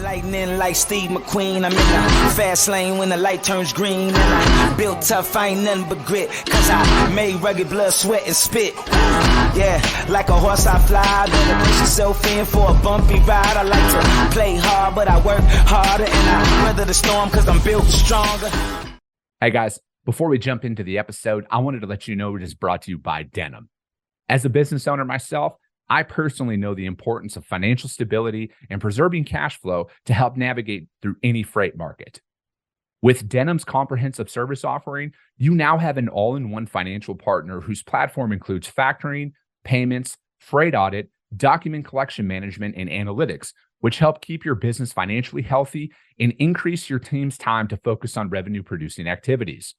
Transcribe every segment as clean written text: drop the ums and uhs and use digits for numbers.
Lightning like Steve McQueen. I'm in the fast lane when the light turns green. And I built tough, I ain't nothing but grit. Cause I made rugged blood, sweat, and spit. Yeah, like a horse I fly. Better push yourself in for a bumpy ride. I like to play hard, but I work harder. And I weather the storm cause I'm built stronger. Hey guys, before we jump into the episode, I wanted to let you know it is brought to you by Denim. As a business owner myself, I personally know the importance of financial stability and preserving cash flow to help navigate through any freight market. With Denim's comprehensive service offering, you now have an all-in-one financial partner whose platform includes factoring, payments, freight audit, document collection management, and analytics, which help keep your business financially healthy and increase your team's time to focus on revenue-producing activities.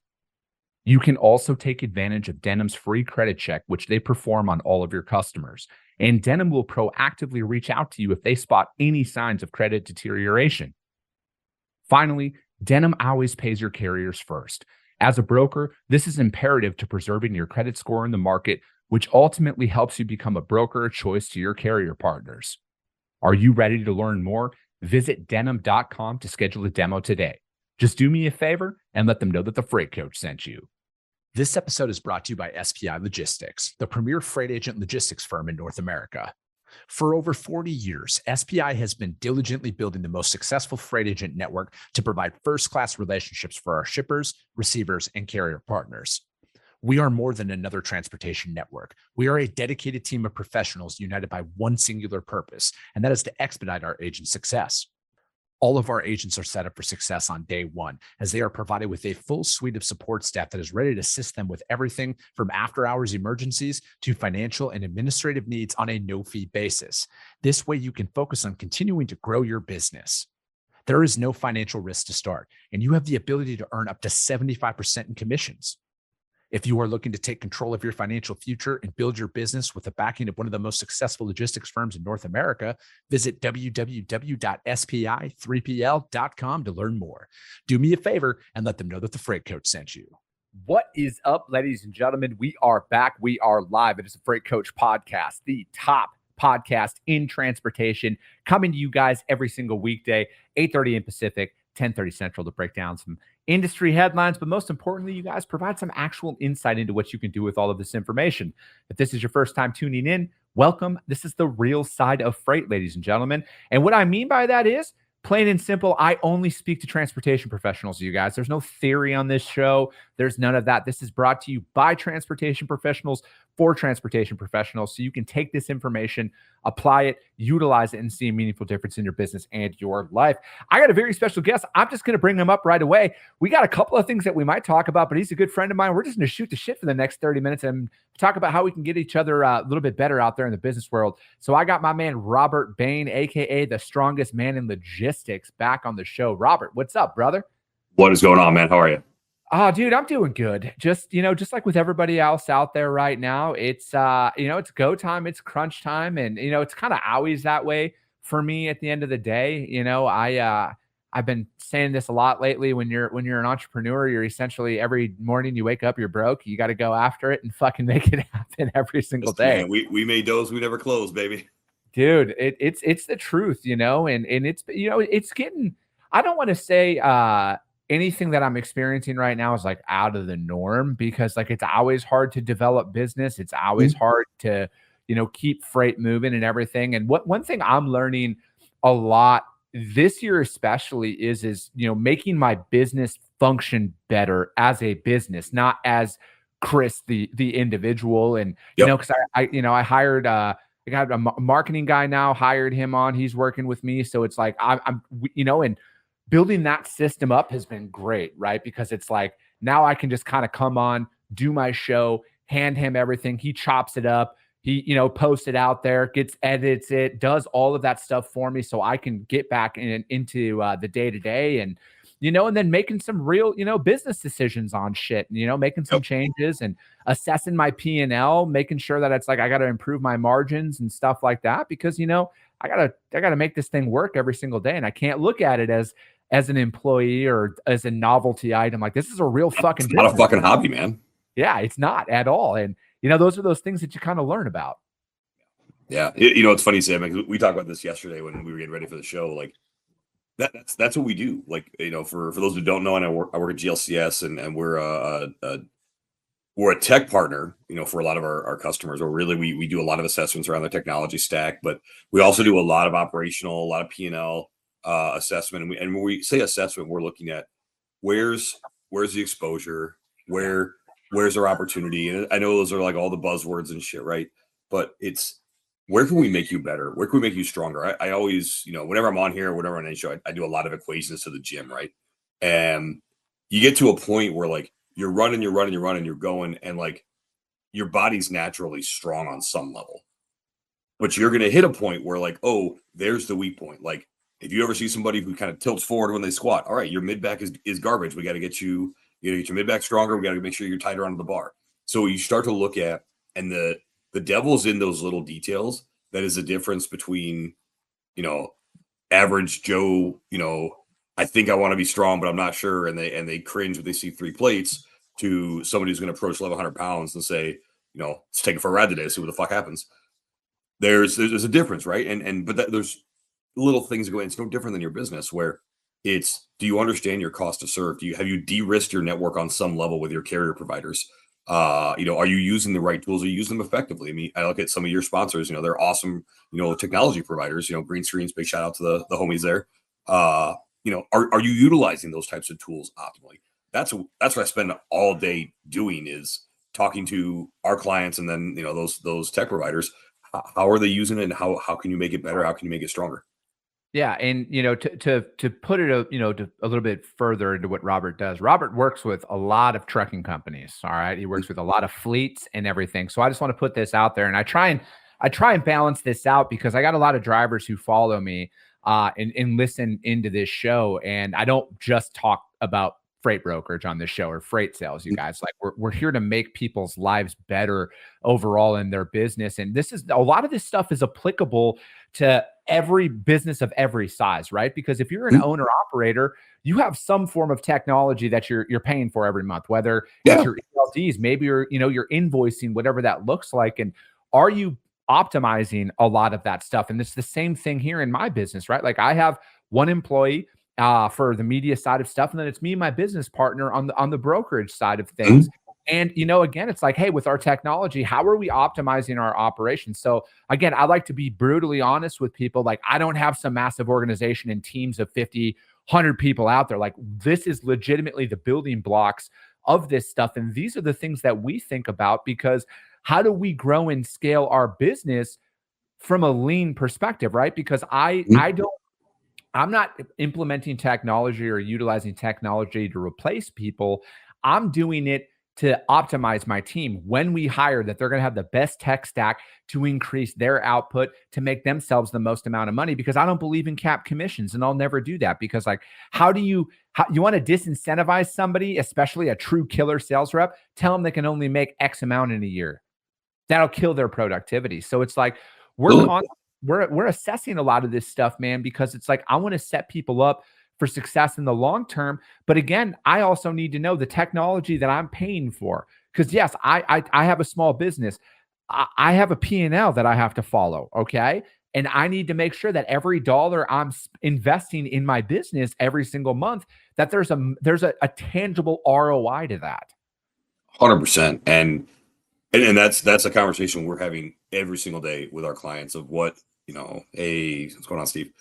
You can also take advantage of Denim's free credit check, which they perform on all of your customers. And Denim will proactively reach out to you if they spot any signs of credit deterioration. Finally, Denim always pays your carriers first. As a broker, this is imperative to preserving your credit score in the market, which ultimately helps you become a broker of choice to your carrier partners. Are you ready to learn more? Visit denim.com to schedule a demo today. Just do me a favor and let them know that the Freight Coach sent you. This episode is brought to you by SPI Logistics, the premier freight agent logistics firm in North America. For over 40 years, SPI has been diligently building the most successful freight agent network to provide first-class relationships for our shippers, receivers, and carrier partners. We are more than another transportation network. We are a dedicated team of professionals united by one singular purpose, and that is to expedite our agents' success. All of our agents are set up for success on day one, as they are provided with a full suite of support staff that is ready to assist them with everything from after-hours emergencies to financial and administrative needs on a no-fee basis. This way, you can focus on continuing to grow your business. There is no financial risk to start, and you have the ability to earn up to 75% in commissions. If you are looking to take control of your financial future and build your business with the backing of one of the most successful logistics firms in North America, visit www.spi3pl.com to learn more. Do me a favor and let them know that the Freight Coach sent you. What is up, ladies and gentlemen? We are back. We are live. It is the Freight Coach Podcast, the top podcast in transportation, coming to you guys every single weekday, 8:30 in Pacific, 10:30 Central, to break down some industry headlines, but most importantly, you guys provide some actual insight into what you can do with all of this information. If this is your first time tuning in, welcome. This is the real side of freight, ladies and gentlemen. And what I mean by that is, plain and simple, I only speak to transportation professionals, you guys. There's no theory on this show. There's none of that. This is brought to you by transportation professionals for transportation professionals, so you can take this information, apply it, utilize it, and see a meaningful difference in your business and your life. I got a very special guest. I'm just going to bring him up right away. We got a couple of things that we might talk about, but he's a good friend of mine. We're just going to shoot the shit for the next 30 minutes and talk about how we can get each other a little bit better out there in the business world. So I got my man, Robert Bain, aka the strongest man in logistics, back on the show. Robert, what's up, brother? What is going on, man? How are you? Oh, dude, I'm doing good. Just like with everybody else out there right now, it's it's go time, it's crunch time. And, it's kind of always that way for me at the end of the day. I've been saying this a lot lately. When you're an entrepreneur, you're essentially every morning you wake up, you're broke. You got to go after it and fucking make it happen every single day. Man, we made those, we never closed, baby. Dude, it's the truth, and it's, it's getting, I don't want to say, anything that I'm experiencing right now is like out of the norm, because like it's always hard to develop business. It's always hard to, keep freight moving and everything. And one thing I'm learning a lot this year especially is making my business function better as a business, not as Chris the individual. And because I hired I got a marketing guy now, hired him on. He's working with me, so it's like I'm and building that system up has been great, right? Because it's like now I can just kind of come on, do my show, hand him everything. He chops it up. He, posts it out there, edits it, does all of that stuff for me, so I can get back into the day-to-day and, and then making some real, business decisions on shit, making some changes and assessing my P&L, making sure that it's like I got to improve my margins and stuff like that, because, I gotta make this thing work every single day, and I can't look at it as an employee or as a novelty item. Like, this is a real fucking business. Not a fucking hobby, man. Yeah, it's not at all. And those are those things that you kind of learn about. Yeah. It's funny, Sam, because we talked about this yesterday when we were getting ready for the show. Like, That's what we do. Like, for those who don't know, and I work at GLCS, and we're a tech partner, for a lot of our customers, or really we do a lot of assessments around the technology stack, but we also do a lot of operational, a lot of P&L assessment. And when we say assessment, we're looking at where's the exposure, where's our opportunity. And I know those are like all the buzzwords and shit, right? But it's, where can we make you better? Where can we make you stronger? I always, whenever I'm on here, whenever I'm on any show, I do a lot of equations to the gym, right? And you get to a point where like you're running, you're going, and like your body's naturally strong on some level. But you're going to hit a point where like, oh, there's the weak point. Like if you ever see somebody who kind of tilts forward when they squat, all right, your mid back is garbage. We got to get you get your mid back stronger. We got to make sure you're tighter onto the bar. So you start to look at, and the devil's in those little details. That is the difference between, average Joe, I think I want to be strong, but I'm not sure. And they cringe when they see 3 plates, to somebody who's going to approach 1,100 pounds and say, let's take it for a ride today, see what the fuck happens. There's a difference, right? But there's little things that go in. It's no different than your business, where it's, do you understand your cost to serve? Have you de-risked your network on some level with your carrier providers? Are you using the right tools? Are you using them effectively? I mean, I look at some of your sponsors, they're awesome, technology providers, Green Screens, big shout out to the homies there. Are you utilizing those types of tools optimally? That's what I spend all day doing, is talking to our clients, and then, those tech providers. How are they using it, and how can you make it better? How can you make it stronger? Yeah, and to put it a little bit further into what Robert does. Robert works with a lot of trucking companies. All right, he works with a lot of fleets and everything. So I just want to put this out there, and I try and balance this out, because I got a lot of drivers who follow me and listen into this show, and I don't just talk about freight brokerage on this show, or freight sales. You guys, like, we're here to make people's lives better overall in their business, and a lot of this stuff is applicable to every business of every size, right? Because if you're an owner operator, you have some form of technology that you're paying for every month, whether it's your ELDs, maybe you're invoicing, whatever that looks like. And are you optimizing a lot of that stuff? And it's the same thing here in my business, right? Like, I have one employee for the media side of stuff, and then it's me and my business partner on the brokerage side of things. And, again, it's like, hey, with our technology, how are we optimizing our operations? So again, I like to be brutally honest with people. Like, I don't have some massive organization and teams of 50, 100 people out there. Like, this is legitimately the building blocks of this stuff. And these are the things that we think about, because how do we grow and scale our business from a lean perspective, right? Because I'm not implementing technology or utilizing technology to replace people. I'm doing it to optimize my team. When we hire, that they're going to have the best tech stack to increase their output, to make themselves the most amount of money, because I don't believe in cap commissions, and I'll never do that. Because like, how you want to disincentivize somebody, especially a true killer sales rep? Tell them they can only make X amount in a year. That'll kill their productivity. So it's like, we're assessing a lot of this stuff, man, because it's like, I want to set people up for success in the long term. But again, I also need to know the technology that I'm paying for. Because yes, I have a small business. I have a P&L that I have to follow. Okay. And I need to make sure that every dollar I'm investing in my business every single month, that there's a tangible ROI to that. 100%. And that's a conversation we're having every single day with our clients, of what, hey, what's going on, Steve?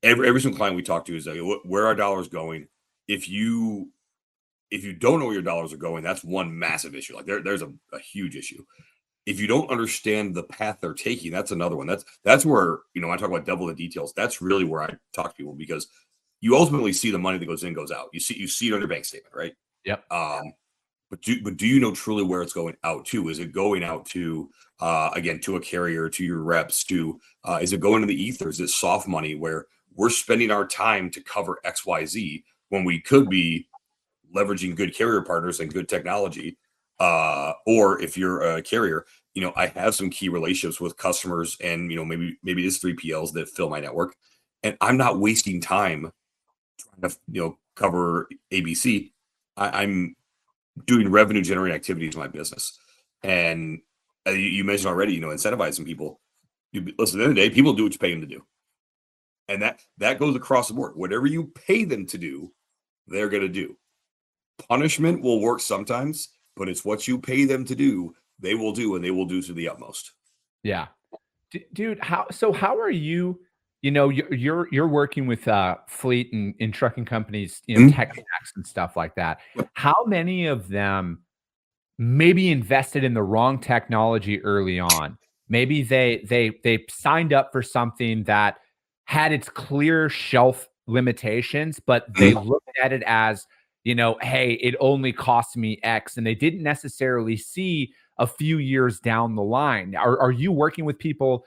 Every single client we talk to is like, where are dollars going? If you don't know where your dollars are going, that's one massive issue. Like, there's a huge issue. If you don't understand the path they're taking, that's another one. That's where, when I talk about devil in the details, that's really where I talk to people, because you ultimately see the money that goes in, goes out. You see it on your bank statement, right? Yep. But do you know truly where it's going out to? Is it going out to, again, to a carrier, to your reps, is it going to the ether? Is it soft money where we're spending our time to cover XYZ when we could be leveraging good carrier partners and good technology? Or if you're a carrier, I have some key relationships with customers, and, maybe it is 3PLs that fill my network, and I'm not wasting time trying to, cover ABC. I'm doing revenue generating activities in my business. And you mentioned already, incentivizing people. Listen, at the end of the day, people do what you pay them to do. And that goes across the board. Whatever you pay them to do, they're going to do. Punishment will work sometimes, but it's what you pay them to do, they will do, and they will do to the utmost. Yeah. Dude, how are you, you're working with fleet and trucking companies, tech stacks and stuff like that. How many of them maybe invested in the wrong technology early on? Maybe they signed up for something that had its clear shelf limitations, but they looked at it as, hey, it only cost me X, and they didn't necessarily see a few years down the line. Are you working with people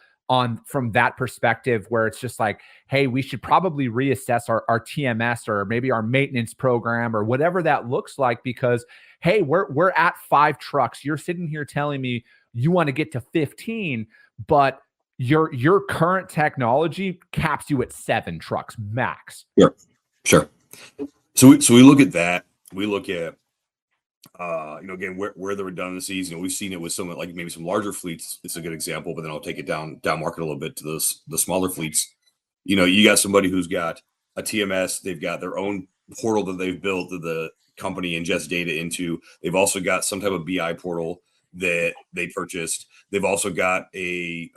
from that perspective where it's just like, hey, we should probably reassess our TMS or maybe our maintenance program or whatever that looks like, because hey, we're at 5 trucks. You're sitting here telling me you want to get to 15, but your current technology caps you at 7 trucks max. Sure. So we look at that. We look at again, where the redundancies, we've seen it with some, like maybe some larger fleets. It's a good example, but then I'll take it down market a little bit to the smaller fleets. You got somebody who's got a TMS, they've got their own portal that they've built that the company ingests data into. They've also got some type of BI portal that they purchased. They've also got a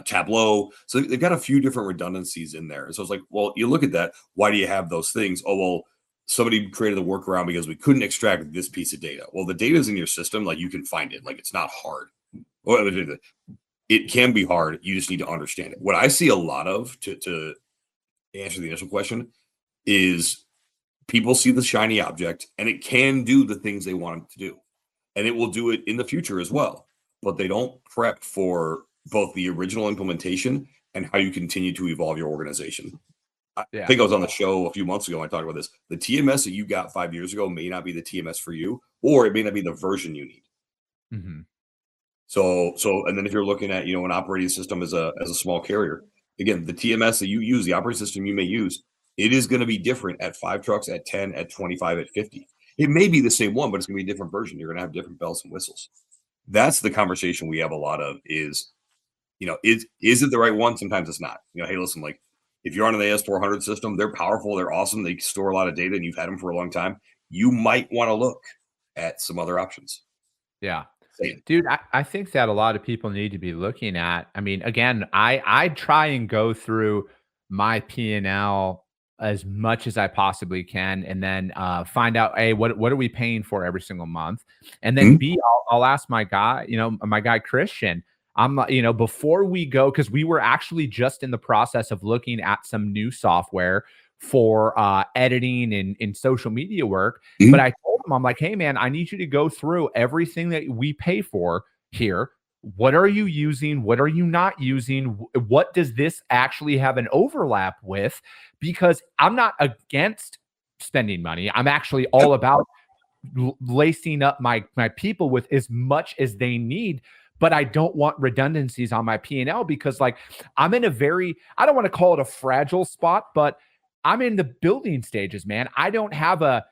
Tableau. So they've got a few different redundancies in there. And so it's like, well, you look at that. Why do you have those things? Oh, well, somebody created a workaround because we couldn't extract this piece of data. Well, the data is in your system. Like, you can find it. Like, it's not hard. Well, it can be hard. You just need to understand it. What I see a lot of, to answer the initial question, is people see the shiny object and it can do the things they want it to do. And it will do it in the future as well. But they don't prep for both the original implementation and how you continue to evolve your organization. I think I was on the show a few months ago. I talked about this. The TMS that you got 5 years ago may not be the TMS for you, or it may not be the version you need. Mm-hmm. So, and then if you're looking at, an operating system as a small carrier, again, the TMS that you use, the operating system you may use, it is going to be different at 5 trucks, at 10, at 25, at 50. It may be the same one, but it's going to be a different version. You're going to have different bells and whistles. That's the conversation we have a lot of is it the right one? Sometimes it's not. Hey, listen, like, if you're on an AS400 system, they're powerful, they're awesome, they store a lot of data, and you've had them for a long time. You might want to look at some other options. Yeah. Dude, I think that a lot of people need to be looking at, I mean, again, I try and go through my P&L as much as I possibly can, and then find out, A, what are we paying for every single month? And then B, I'll ask my guy, my guy Christian, I'm before we go, because we were actually just in the process of looking at some new software for editing and social media work. But I told him, I'm like, hey man, I need you to go through everything that we pay for here. What are you using? What are you not using? What does this actually have an overlap with? Because I'm not against spending money. I'm actually all about lacing up my people with as much as they need. But I don't want redundancies on my P&L, because like, I'm in a very, I don't want to call it a fragile spot, but I'm in the building stages, man. I don't have a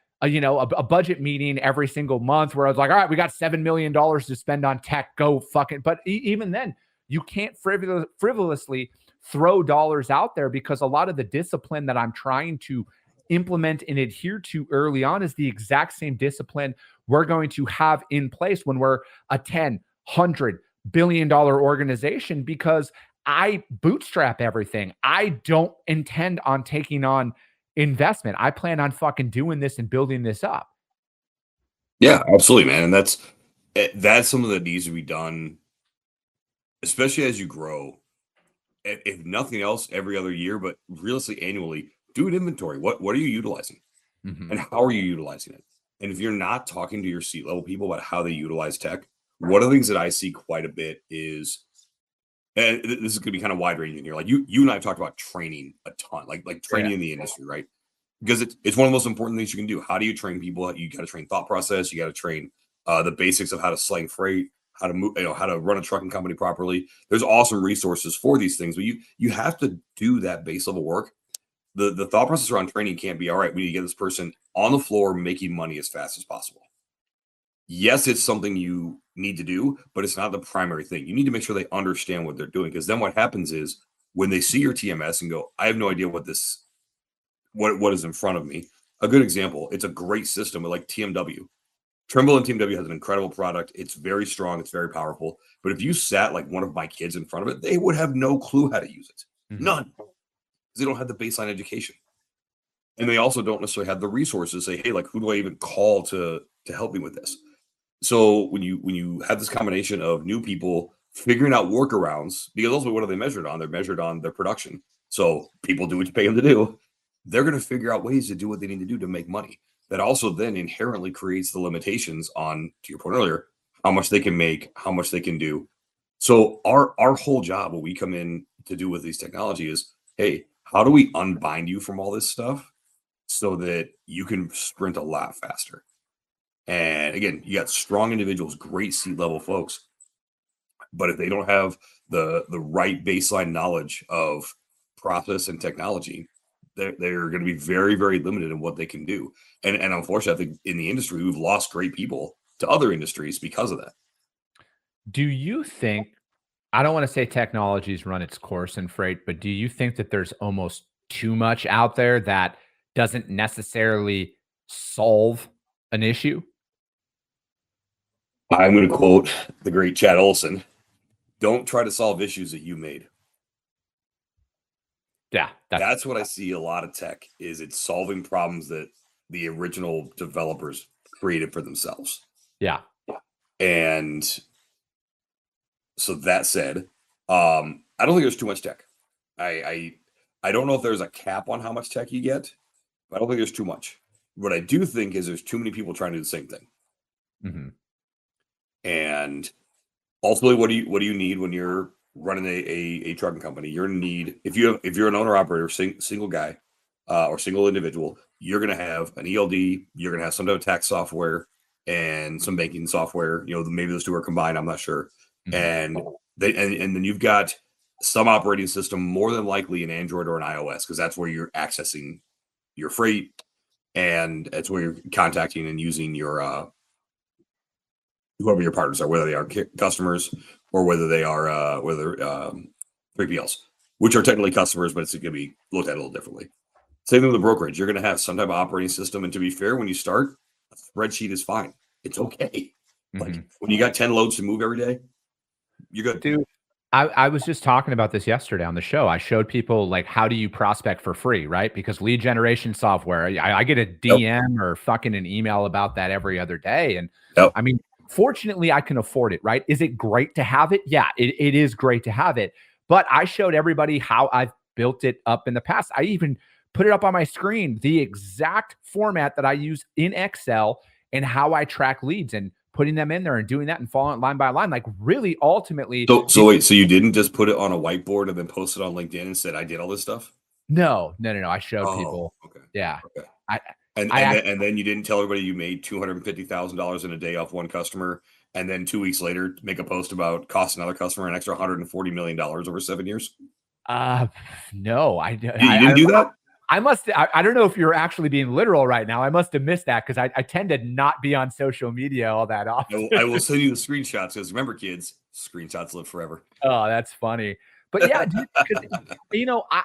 budget meeting every single month where I was like, all right, we got $7 million to spend on tech. Go fucking. But even then, you can't frivolously throw dollars out there, because a lot of the discipline that I'm trying to implement and adhere to early on is the exact same discipline we're going to have in place when we're a 10, $100 billion organization, because I bootstrap everything. I don't intend on taking on investment. I plan on fucking doing this and building this up. Yeah, absolutely, man. And that's something that needs to be done, especially as you grow. If nothing else, every other year, but realistically annually, do an inventory. What are you utilizing, and how are you utilizing it? And if you're not talking to your C-level people about how they utilize tech, one of the things that I see quite a bit is, and this is going to be kind of wide ranging here. Like you and I have talked about training a ton, like training in the industry, right? Because it's one of the most important things you can do. How do you train people? You got to train thought process. You got to train the basics of how to slang freight, how to move, how to run a trucking company properly. There's awesome resources for these things, but you have to do that base level work. The thought process around training can't be, all right, we need to get this person on the floor making money as fast as possible. Yes, it's something you need to do, but it's not the primary thing. You need to make sure they understand what they're doing, because then what happens is when they see your TMS and go, I have no idea what is in front of me. A good example, it's a great system like TMW. Trimble and TMW has an incredible product. It's very strong. It's very powerful. But if you sat like one of my kids in front of it, they would have no clue how to use it. None. They don't have the baseline education. And they also don't necessarily have the resources to say, hey, like, who do I even call to help me with this? So when you have this combination of new people figuring out workarounds, because also what are they measured on? They're measured on their production. So people do what you pay them to do. They're going to figure out ways to do what they need to do to make money. That also then inherently creates the limitations on, to your point earlier, how much they can make, how much they can do. So our whole job, what we come in to do with these technology is, hey, how do we unbind you from all this stuff so that you can sprint a lot faster? And again, you got strong individuals, great C-level folks, but if they don't have the right baseline knowledge of process and technology, they're going to be very, very limited in what they can do. And unfortunately, I think in the industry, we've lost great people to other industries because of that. Do you think, I don't want to say technology's run its course in freight, but do you think that there's almost too much out there that doesn't necessarily solve an issue? I'm going to quote the great Chad Olson: don't try to solve issues that you made. Yeah. That's what I see a lot of tech is, it's solving problems that the original developers created for themselves. Yeah. And so that said, I don't think there's too much tech. I don't know if there's a cap on how much tech you get, but I don't think there's too much. What I do think is there's too many people trying to do the same thing. Mm-hmm. And ultimately, what do you need when you're running a trucking company? You're going to need, if you're an owner operator, single guy, or single individual, you're going to have an ELD, you're going to have some type of tax software and some banking software. Maybe those two are combined, I'm not sure. Mm-hmm. And then you've got some operating system, more than likely an Android or an iOS, because that's where you're accessing your freight, and that's where you're contacting and using your whoever your partners are, whether they are customers or whether they are 3PLs, which are technically customers, but it's going to be looked at a little differently. Same thing with the brokerage. You're going to have some type of operating system, and to be fair, when you start, a spreadsheet is fine. It's okay. Mm-hmm. Like when you got 10 loads to move every day, you're good. Dude, I was just talking about this yesterday on the show. I showed people, like, how do you prospect for free, right? Because lead generation software, I get a DM or fucking an email about that every other day. And I mean, fortunately, I can afford it, right? Is it great to have it? Yeah, it is great to have it. But I showed everybody how I've built it up in the past. I even put it up on my screen, the exact format that I use in Excel and how I track leads, and putting them in there and doing that and following it line by line. Like, really, ultimately. So wait, so you didn't just put it on a whiteboard and then post it on LinkedIn and said, I did all this stuff? No. I showed people. Okay. Yeah. Okay. And then you didn't tell everybody you made $250,000 in a day off one customer, and then 2 weeks later make a post about costing another customer an extra $140 million over 7 years? No, I didn't do that. I don't know if you're actually being literal right now. I must have missed that, because I tend to not be on social media all that often. I will send you the screenshots, because remember, kids, screenshots live forever. Oh, that's funny. But yeah, dude,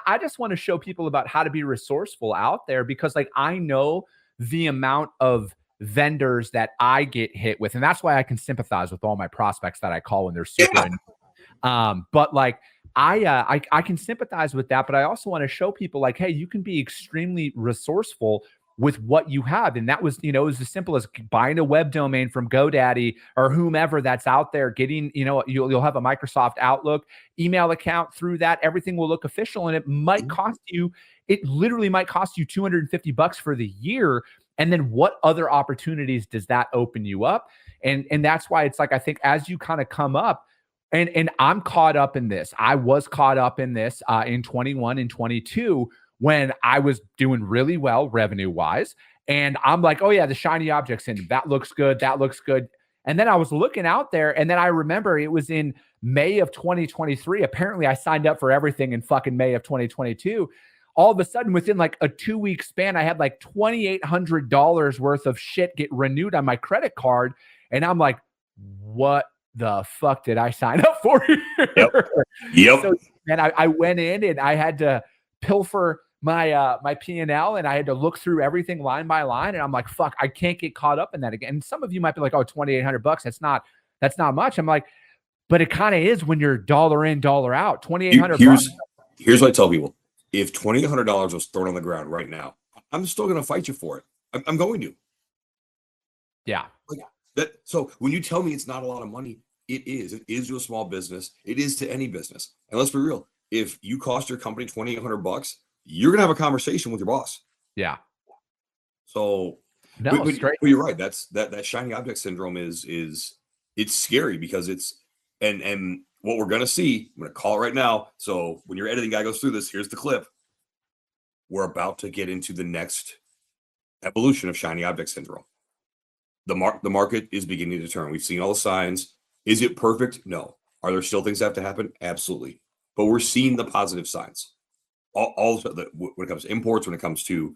I just want to show people about how to be resourceful out there, because, like, I know the amount of vendors that I get hit with, and that's why I can sympathize with all my prospects that I call when they're super. But like, I can sympathize with that, but I also want to show people, like, hey, you can be extremely resourceful with what you have. And that was, it was as simple as buying a web domain from GoDaddy or whomever that's out there, getting, you'll have a Microsoft Outlook email account through that. Everything will look official, and it literally might cost you $250 for the year. And then what other opportunities does that open you up? And that's why it's like, I think as you kind of come up, and I'm caught up in this. I was caught up in this in 21 and 22 when I was doing really well revenue-wise. And I'm like, oh yeah, the shiny objects, and that looks good. That looks good. And then I was looking out there, and then I remember it was in May of 2023. Apparently I signed up for everything in fucking May of 2022. All of a sudden, within like a 2-week span, I had like $2,800 worth of shit get renewed on my credit card. And I'm like, what the fuck did I sign up for here? Yep. So, man, I went in and I had to pilfer my P&L, and I had to look through everything line by line. And I'm like, fuck, I can't get caught up in that again. And some of you might be like, oh, $2,800. That's not much. I'm like, but it kind of is when you're dollar in, dollar out. $2,800. Here's what I tell people. If $2,800 was thrown on the ground right now, I'm still going to fight you for it. I'm going to. Yeah. Like that. So when you tell me it's not a lot of money, it is. It is to a small business. It is to any business. And let's be real. If you cost your company $2,800, you're going to have a conversation with your boss. Yeah. So, no, but you're right. That shiny object syndrome is it's scary because it's, and what we're going to see, I'm going to call it right now. So when your editing guy goes through this, here's the clip. We're about to get into the next evolution of shiny object syndrome. The market is beginning to turn. We've seen all the signs. Is it perfect? No. Are there still things that have to happen? Absolutely. But we're seeing the positive signs. When it comes to imports, when it comes to,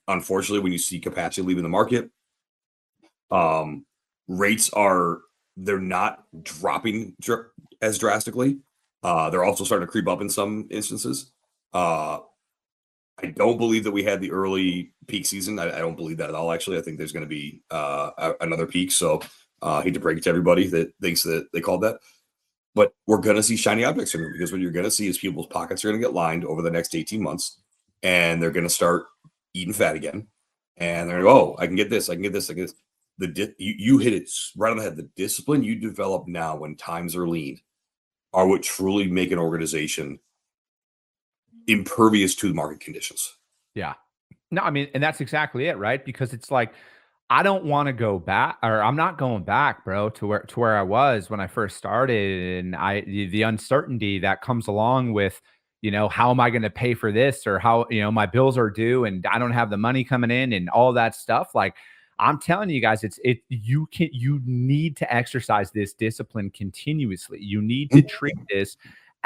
unfortunately, when you see capacity leaving the market, rates they're not dropping as drastically. They're also starting to creep up in some instances. I don't believe that we had the early peak season. I don't believe that at all, actually. I think there's going to be another peak. So I hate to break it to everybody that thinks that they called that. But we're going to see shiny object syndrome, because what you're going to see is people's pockets are going to get lined over the next 18 months, and they're going to start eating fat again. And they're going to go, oh, I can get this, I can get this, I can get this. You hit it right on the head. The discipline you develop now when times are lean are what truly make an organization impervious to the market conditions. Yeah. No, I mean, and that's exactly it, right? Because it's like, I don't want to go back, or I'm not going back, bro, to where I was when I first started. And the uncertainty that comes along with, how am I going to pay for this, or how, my bills are due and I don't have the money coming in and all that stuff. Like, I'm telling you guys, you need to exercise this discipline continuously. You need to treat this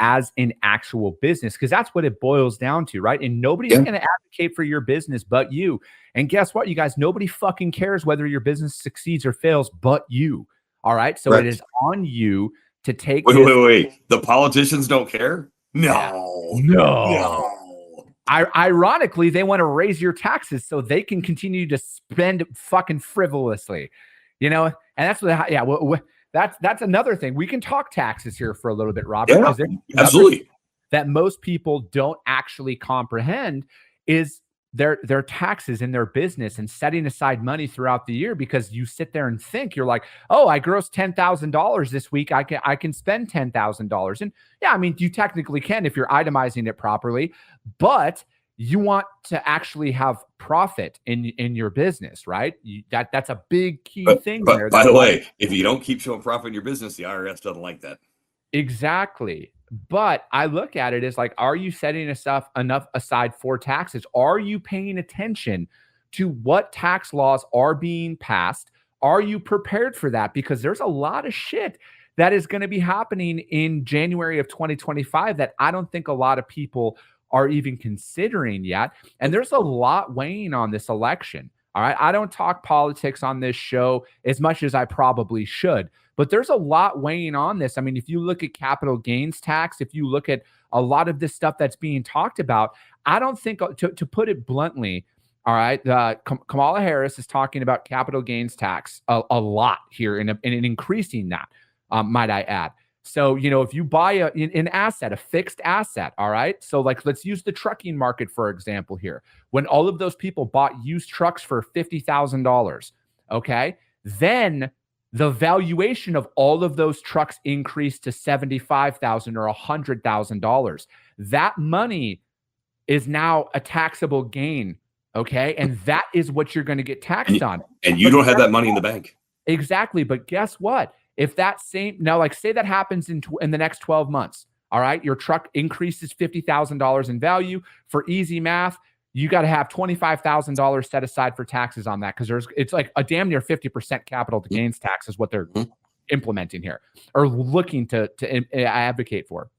as an actual business, because that's what it boils down to, right? And nobody's going to advocate for your business but you. And guess what, you guys? Nobody fucking cares whether your business succeeds or fails but you. All right? So It is on you to take Wait. The politicians don't care? No. Ironically, they want to raise your taxes so they can continue to spend fucking frivolously, and that's what, that's another thing. We can talk taxes here for a little bit, Robert. Yeah, absolutely. That most people don't actually comprehend is their taxes in their business and setting aside money throughout the year, because you sit there and think, you're like, oh, I grossed $10,000 this week. I can spend $10,000. And yeah, I mean, you technically can if you're itemizing it properly, but you want to actually have profit in your business, right? That's a big key thing there. By the way, if you don't keep showing profit in your business, the IRS doesn't like that. Exactly. But I look at it as like, are you setting enough aside for taxes? Are you paying attention to what tax laws are being passed? Are you prepared for that? Because there's a lot of shit that is going to be happening in January of 2025 that I don't think a lot of people are even considering yet. And there's a lot weighing on this election. All right. I don't talk politics on this show as much as I probably should, but there's a lot weighing on this. I mean, if you look at capital gains tax, if you look at a lot of this stuff that's being talked about, I don't think, to put it bluntly, all right, Kamala Harris is talking about capital gains tax a lot here and increasing that, might I add. So, if you buy an asset, a fixed asset, all right. So like, let's use the trucking market, for example, here. When all of those people bought used trucks for $50,000, okay, then the valuation of all of those trucks increased to $75,000 or $100,000. That money is now a taxable gain, okay? And that is what you're going to get taxed on. And you don't have that money in the bank. Exactly. But guess what? If that like say that happens in the next 12 months, all right, your truck increases $50,000 in value. For easy math, you got to have $25,000 set aside for taxes on that, because it's like a damn near 50% capital gains tax is what they're implementing here, or looking to advocate for.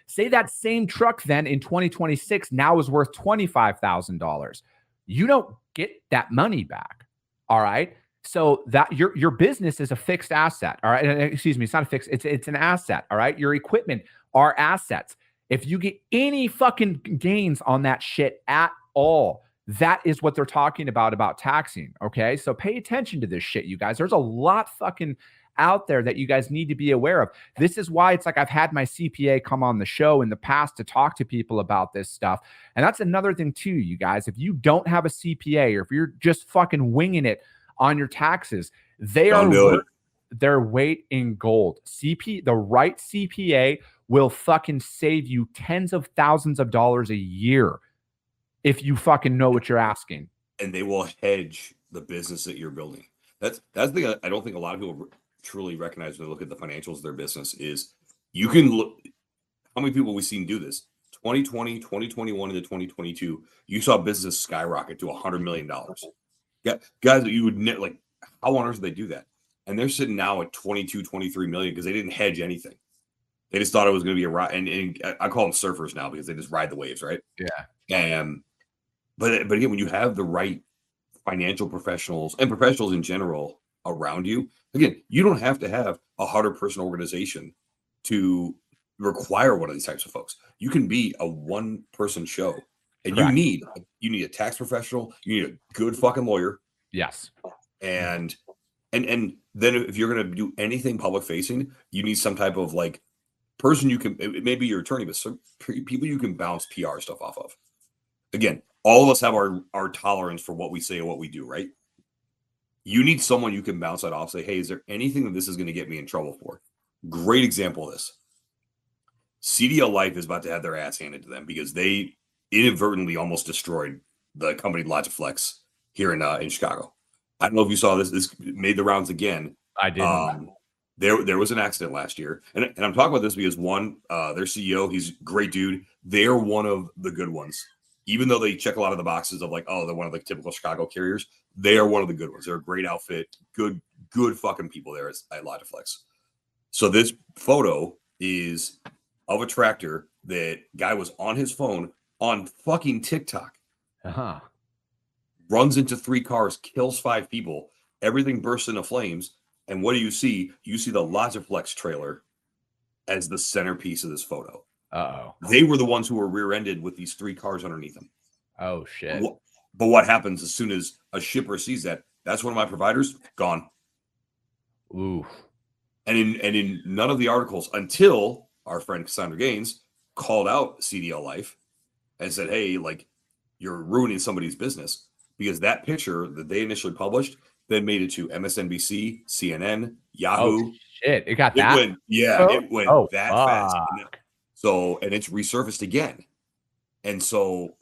Say that same truck then in 2026 now is worth $25,000. You don't get that money back. All right. So that your business is a fixed asset. All right. Excuse me. It's not a fixed, it's an asset. All right. Your equipment are assets. If you get any fucking gains on that shit at all, that is what they're talking about taxing. Okay. So pay attention to this shit, you guys. There's a lot fucking out there that you guys need to be aware of. This is why it's like I've had my CPA come on the show in the past to talk to people about this stuff. And that's another thing too, you guys. If you don't have a CPA or if you're just fucking winging it on your taxes, their weight in gold. The right CPA will fucking save you tens of thousands of dollars a year if you fucking know what you're asking. And they will hedge the business that you're building. That's the thing I don't think a lot of people truly recognize when they look at the financials of their business is you can look how many people we've seen do this. 2020, 2021 into 2022, you saw business skyrocket to $100 million. Guys that you would like, how on earth did they do that? And they're sitting now at 22, 23 million because they didn't hedge anything. They just thought it was going to be a ride. And I call them surfers now because they just ride the waves, right? Yeah. But again, when you have the right financial professionals and professionals in general around you, again, you don't have to have 100-person organization to require one of these types of folks. You can be a one-person show. And Correct. you need a tax professional. You need a good fucking lawyer. Yes. And then if you're going to do anything public facing, you need some type of like person you can, it may be your attorney, but some people you can bounce PR stuff off of. Again, all of us have our tolerance for what we say and what we do, right? You need someone you can bounce that off. Say, hey, is there anything that this is going to get me in trouble for? Great example of this. CDL Life is about to have their ass handed to them because they inadvertently almost destroyed the company Logiflex here in Chicago. I don't know if you saw this. This made the rounds again. I didn't. There was an accident last year. And I'm talking about this because one, their CEO, he's a great dude. They're one of the good ones. Even though they check a lot of the boxes of like, oh, they're one of the typical Chicago carriers. They are one of the good ones. They're a great outfit. Good fucking people there at Logiflex. So this photo is of a tractor that guy was on his phone on fucking TikTok. Runs into 3 cars, kills 5 people. Everything bursts into flames. And what do you see? You see the Logiflex trailer as the centerpiece of this photo. Uh-oh. They were the ones who were rear-ended with these 3 cars underneath them. Oh, shit. But what happens as soon as a shipper sees that? That's one of my providers, gone. Ooh. And in none of the articles until our friend Cassandra Gaines called out CDL Life and said, hey, like, you're ruining somebody's business. Because that picture that they initially published then made it to MSNBC, CNN, Yahoo. Oh, shit. It got that? It went that fast. So, and it's resurfaced again. And so,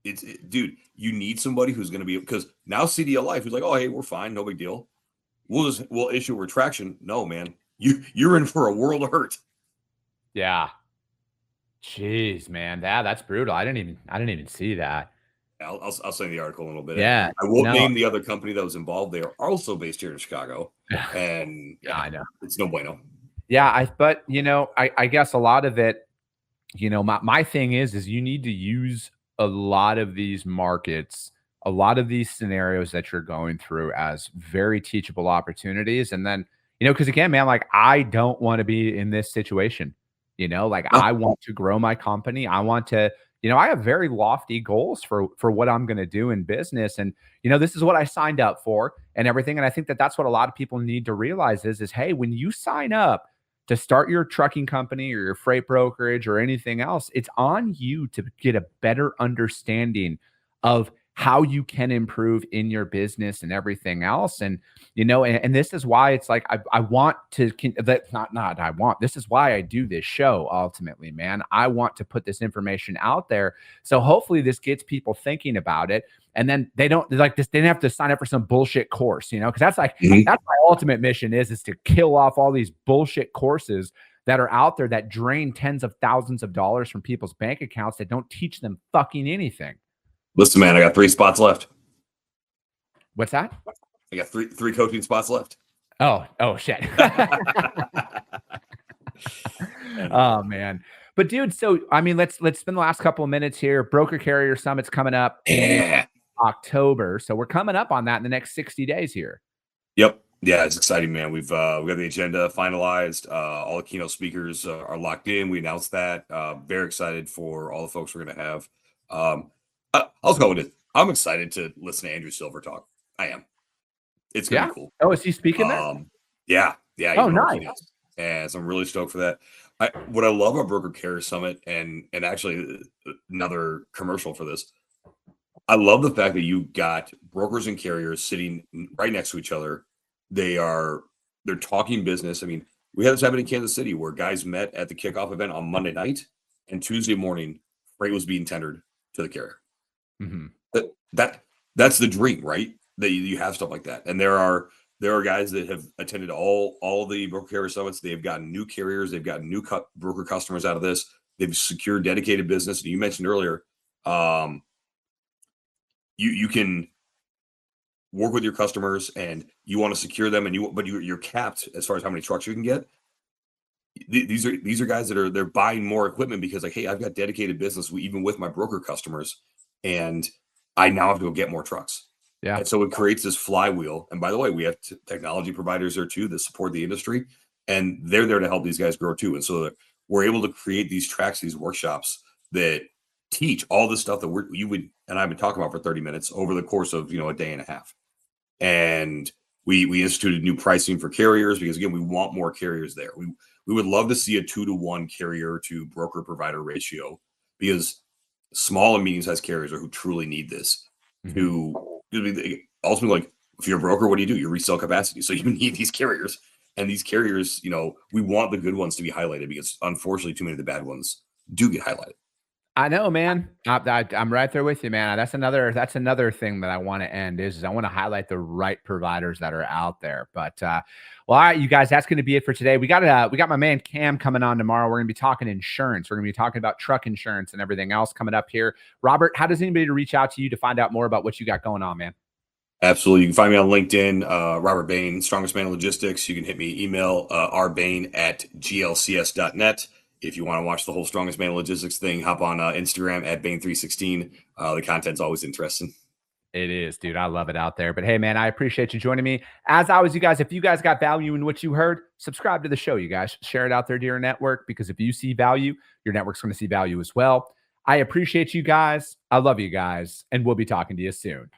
dude, you need somebody who's going to be, because now CDL Life is like, oh, hey, we're fine. No big deal. We'll issue a retraction. No, man, you're in for a world of hurt. Yeah. Jeez, man. That's brutal. I didn't even see that. I'll send the article in a little bit. Yeah. I won't name the other company that was involved. They are also based here in Chicago. And yeah, I know. It's no bueno. Yeah. But I guess a lot of it, my thing is you need to use a lot of these markets, a lot of these scenarios that you're going through as very teachable opportunities. And then, because again, man, like I don't want to be in this situation, I want to grow my company. I want to, I have very lofty goals for what I'm going to do in business. And, this is what I signed up for and everything. And I think that that's what a lot of people need to realize is, hey, when you sign up to start your trucking company or your freight brokerage or anything else, it's on you to get a better understanding of how you can improve in your business and everything else. And, and this is why it's like, I want to, this is why I do this show. Ultimately, man, I want to put this information out there. So hopefully this gets people thinking about it. And then they don't have to sign up for some bullshit course, cause that's like, that's my ultimate mission is to kill off all these bullshit courses that are out there that drain tens of thousands of dollars from people's bank accounts that don't teach them fucking anything. Listen, man, I got 3 spots left. What's that? I got three coaching spots left. Oh, shit. Oh, man. But dude, so, I mean, let's spend the last couple of minutes here. Broker Carrier Summit's coming up. Yeah. October. So we're coming up on that in the next 60 days here. Yep. Yeah, it's exciting, man. We've got the agenda finalized. All the keynote speakers are locked in. We announced that. Very excited for all the folks we're going to have. I'll go with it. I'm excited to listen to Andrew Silver talk. I am. It's going to be cool. Oh, is he speaking there? Yeah. Oh, nice. And so I'm really stoked for that. What I love about Broker Carrier Summit and actually another commercial for this, I love the fact that you got brokers and carriers sitting right next to each other. They're talking business. I mean, we had this happen in Kansas City where guys met at the kickoff event on Monday night, and Tuesday morning, freight was being tendered to the carrier. Mm-hmm. That's the dream, right? That you have stuff like that. And there are guys that have attended all the broker carrier summits. They've gotten new carriers. They've gotten new broker customers out of this. They've secured dedicated business. And you mentioned earlier, you can work with your customers and you want to secure them, but you're capped as far as how many trucks you can get. These are guys that they're buying more equipment because like, hey, I've got dedicated business even with my broker customers, and I now have to go get more trucks. Yeah. And so it creates this flywheel. And by the way, we have technology providers there too that support the industry, and they're there to help these guys grow too. And so we're able to create these tracks, these workshops that teach all the stuff that you would and I've been talking about for 30 minutes over the course of a day and a half. And we instituted new pricing for carriers because again, we want more carriers there. We would love to see a 2-to-1 carrier to broker provider ratio because small and medium-sized carriers are who truly need this. Ultimately, like if you're a broker, what do? You resell capacity. So you need these carriers, and these carriers, we want the good ones to be highlighted because unfortunately too many of the bad ones do get highlighted. I know, man. I'm right there with you, man. That's another thing that I want to end is I want to highlight the right providers that are out there. But well, all right, you guys, that's going to be it for today. We got my man Cam coming on tomorrow. We're going to be talking insurance. We're going to be talking about truck insurance and everything else coming up here. Robert, how does anybody reach out to you to find out more about what you got going on, man? Absolutely. You can find me on LinkedIn, Robert Bain, Strongest Man in Logistics. You can hit me email, rbain@glcs.net. If you want to watch the whole Strongest Man in Logistics thing, hop on Instagram @Bain316. The content's always interesting. It is, dude. I love it out there. But hey, man, I appreciate you joining me. As always, you guys, if you guys got value in what you heard, subscribe to the show, you guys. Share it out there to your network because if you see value, your network's going to see value as well. I appreciate you guys. I love you guys, and we'll be talking to you soon.